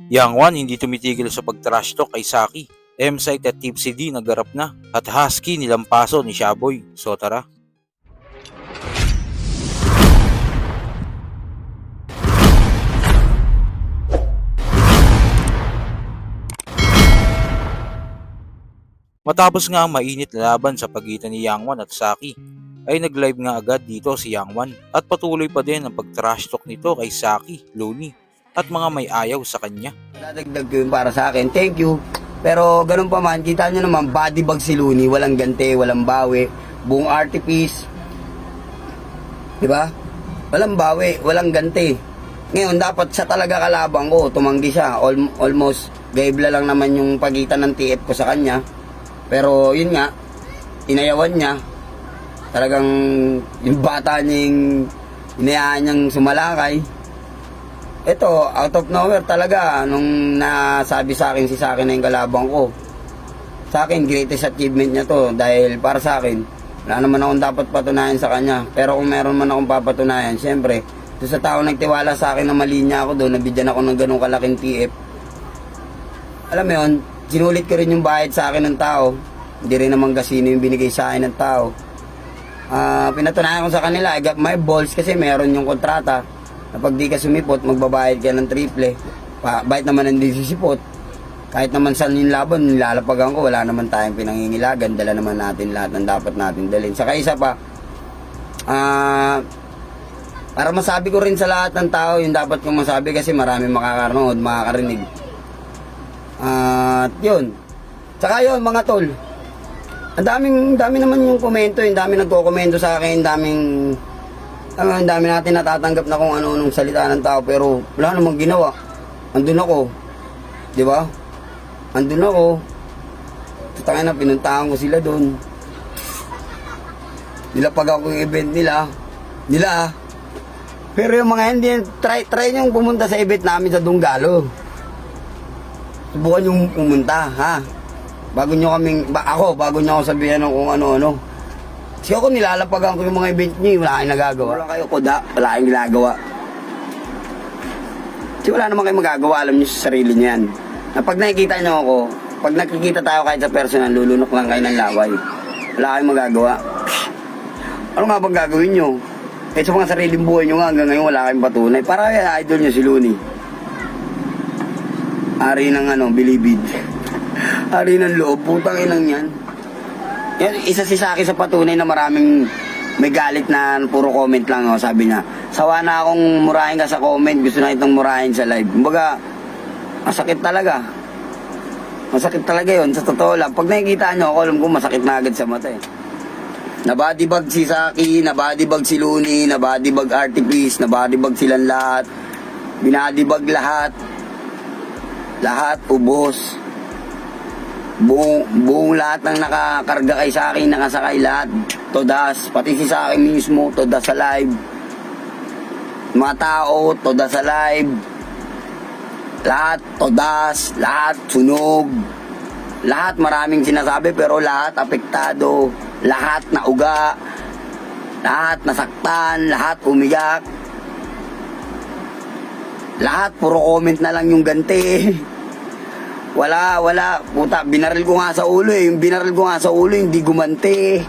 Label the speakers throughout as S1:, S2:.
S1: Yang Wan hindi tumitigil sa pag-trash talk kay Saki. M-Site at Tipsy D naggarap na at Husky nilampaso ni Shaboy. So tara. Matapos nga ang mainit na laban sa pagitan ni Yang Wan at Saki, ay nag-live nga agad dito si Yang Wan at patuloy pa din ang pag-trash talk nito kay Saki, Looney at mga may ayaw sa kanya.
S2: Dadagdag ko yun para sa akin, thank you. Pero ganun pa man, kita nyo naman, body bag si Looney, walang gante, walang bawi, buong artipiece. Diba? Walang bawi, walang gante. Ngayon, dapat siya talaga kalabang ko, tumanggi siya. Almost, gaibla lang naman yung pagitan ng TF ko sa kanya. Pero yun nga, inayawan niya. Talagang yung bata niyang inayaan niyang sumalakay. Ito, out of nowhere talaga, nung nasabi sa akin si Saki na yung kalabang ko. Sa akin, greatest achievement niya to. Dahil para sa akin, wala naman akong dapat patunayan sa kanya. Pero kung meron man akong papatunayan, syempre, doon sa tao nagtiwala sa akin na mali niya ako doon, nabigyan ako ng ganung kalaking TF. Alam mo yun, sinulit ko rin yung bayad sa akin ng tao. Hindi rin naman kasino yung binigay sa akin ng tao. Pinatunayan ko sa kanila, I got my balls kasi meron yung kontrata na pag di ka sumipot, magbabayad ka ng triple. Bahit naman hindi sisipot. Kahit naman saan yung laban, nilalapagan ko, wala naman tayong pinangingilagan. Dala naman natin lahat ng dapat natin dalhin. Saka isa pa, para masabi ko rin sa lahat ng tao, yung dapat kong masabi kasi maraming makakanood, makakarinig. At yun. Saka yun, mga tol. Ang dami naman yung komento, yung dami nagko-komento sa akin, ang dami natin natatanggap na kung ano-anong salita ng tao, pero wala namang ginawa. Andun ako. Di ba? Andun ako. Tutangin na, pinuntahan ko sila doon. Nilapag ako yung event nila. Pero yung mga hindi, try nyo pumunta sa event namin sa Dunggalo. Subukan nyo pumunta, ha? Bago nyo ako sabihan ng kung ano-ano. Kasi ako nilalapagan ko yung mga event nyo, wala kayong nagagawa. Wala kayo kuda, wala kayong ginagawa. Kasi wala naman kayong magagawa, alam nyo sa sarili nyo yan. Na pag nakikita nyo ako, pag nakikita tayo kahit sa personal, lulunok lang kayo ng laway. Wala kayong magagawa. Ano nga bang gagawin nyo? Eh sa mga sariling buhay nyo nga, hanggang ngayon wala kayong patunay. Para kaya idol nyo si Looney. Ari ng bilibid. Ari ng loob, putang inang yan. Yan, isa si Saki sa patunay na maraming may galit na puro comment lang. Oh, sabi niya, sawa na akong murahin ka sa comment, gusto na itong murahin sa live. Kumbaga, masakit talaga. Masakit talaga yun, sa totoo lang. Pag nakikita nyo ako, alam ko masakit na agad sa mata eh. Nabadibag si Saki, nabadibag si Looney, nabadibag Artipiece, nabadibag silang lahat. Binadibag lahat. Lahat, ubos. Buong lahat ng nakakarga kay Saki, nakasakay lahat. Todas, pati si Saki mismo, todas sa live. Mga tao, todas sa live. Lahat, todas, lahat, sunog. Lahat maraming sinasabi pero lahat apektado. Lahat nauga. Lahat nasaktan, lahat umiyak. Lahat puro comment na lang yung ganti. Wala, puta, binaril ko nga sa ulo eh. Yung binaril ko nga sa ulo, hindi gumante.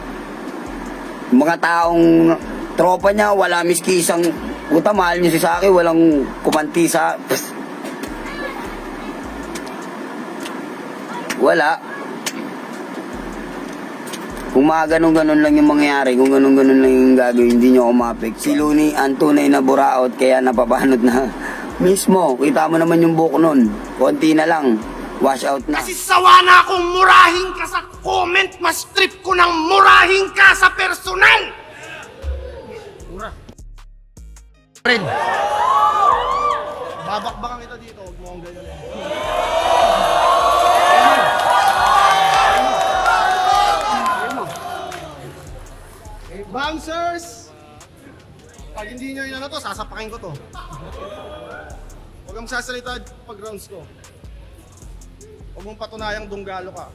S2: Yung mga taong tropa niya, wala miski isang, puta, mahal niya si Saki, walang kumanti sa, wala. Kung mga ganun-ganun lang yung mangyayari, kung ganun-ganun lang yung gagawin, hindi nyo umapek. Si Looney, ang tunay na buraot, kaya napapanot na. Mismo, kita mo naman yung buhok nun. Konti na lang. Wash out na.
S3: Kasi sawa na akong murahin ka sa comment, mas trip ko ng murahin ka sa personal! Mura. Friend. Babakbakan kita dito, huwag mo akong ganyan. Bouncers! Pag hindi nyo yun to, sasapakin ko to. Huwag kang sasalita pag rounds ko. Huwag mong patunayang Dunggalo ka.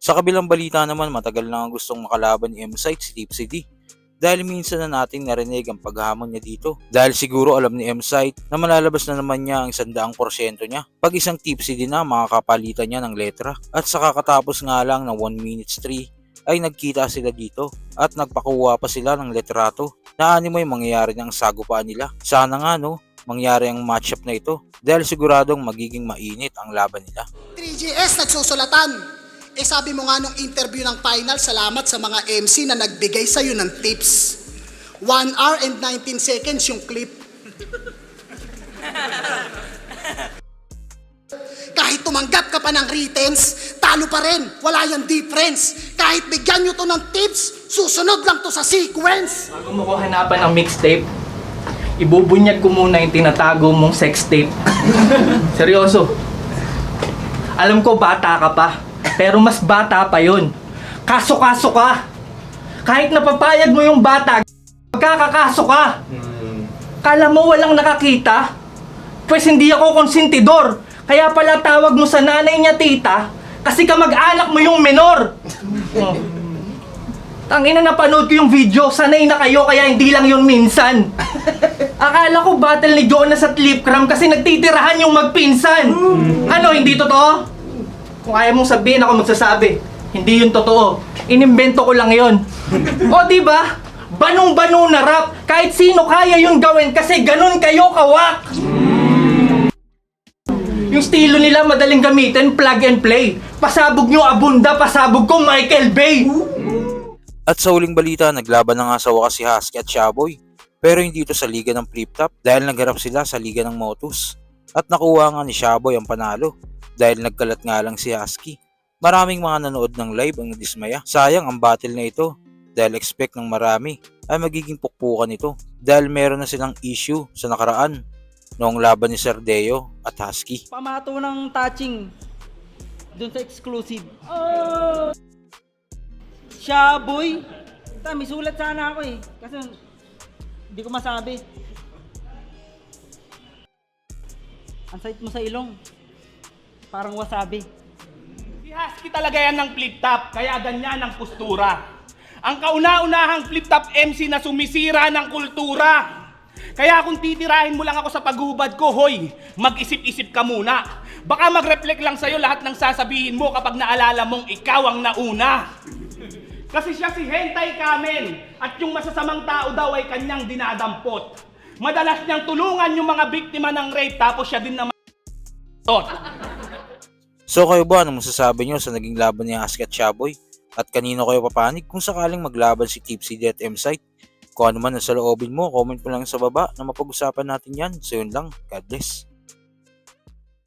S1: Sa kabilang balita naman, matagal na ang gustong makalaban ni M-Site si Tipsy D. dahil minsan na nating narinig ang paghamon niya dito. Dahil siguro alam ni M-Site na malalabas na naman niya ang 100% niya pag isang tipsy din na makakapalitan niya ng letra. At sa kakatapos nga lang ng 1 minutes 3 ay nagkita sila dito at nagpakuha pa sila ng letrato na animoy mangyayari ng sagupaan nila. Sana nga mangyari ang matchup na ito dahil siguradong magiging mainit ang laban nila.
S4: 3GS nagsusulatan. Sabi mo nga nung interview ng final, salamat sa mga MC na nagbigay sa'yo ng tips. 1 hour and 19 seconds yung clip. Kahit tumanggap ka pa ng returns, talo pa rin. Wala yung difference. Kahit bigyan nyo to ng tips, susunod lang to sa sequence.
S5: Bago mo ko hanapan ng mixtape, ibubunyag ko muna yung tinatago mong sex tape. Seryoso. Alam ko bata ka pa, pero mas bata pa yun. Kaso-kaso ka. Kahit napapayag mo yung bata, magkakakaso ka. Kala mo walang nakakita? Pues hindi ako konsentidor. Kaya pala tawag mo sa nanay niya tita, kasi kamag-anak mo yung menor. Tangina, napanood ko yung video, sanay na kayo kaya hindi lang yun minsan. Akala ko battle ni Jonas at Lipcram kasi nagtitirahan yung magpinsan. Ano, hindi totoo? Kung ayaw mong sabihin, ako magsasabi. Hindi yun totoo. Inimbento ko lang yun. O diba? Banong-bano na rap. Kahit sino kaya yun gawin kasi ganun kayo kawak. Yung estilo nila madaling gamitin, plug and play. Pasabog nyo Abunda, pasabog ko Michael Bay.
S1: At sa huling balita, naglaban na nga sa wakas si Husky at Shaboy. Pero hindi ito sa liga ng flip top dahil nagharap sila sa liga ng Motus. At nakuha nga ni Shaboy ang panalo dahil nagkalat nga lang si Husky. Maraming mga nanood ng live ang nadismaya. Sayang ang battle na ito dahil expect ng marami ay magiging pukpukan ito dahil meron na silang issue sa nakaraan noong laban ni Sir Deo at Husky.
S6: Pamato ng touching dun sa exclusive. Shaboy. May sulat sana ako eh. Kasi hindi ko masabi. Ang site mo sa ilong. Parang wasabi.
S5: Si Husky talaga yan ng flip top, kaya ganyan ang postura. Ang kauna-unahang flip top MC na sumisira ng kultura. Kaya kung titirahin mo lang ako sa paghubad ko, hoy, mag-isip-isip ka muna. Baka mag-reflect lang sa'yo lahat ng sasabihin mo kapag naalala mong ikaw ang nauna. Kasi siya si Hentai Kamen at yung masasamang tao daw ay kanyang dinadampot. Madalas niyang tulungan yung mga biktima ng rape tapos siya din naman
S1: So kayo ba, anong masasabi nyo sa naging laban ni Husky at Shaboy? At kanino kayo papanig kung sakaling maglaban si Tipsy D at M-Site? Kung ano man ang saloobin mo, comment mo lang sa baba na mapag-usapan natin yan. So yun lang, God bless.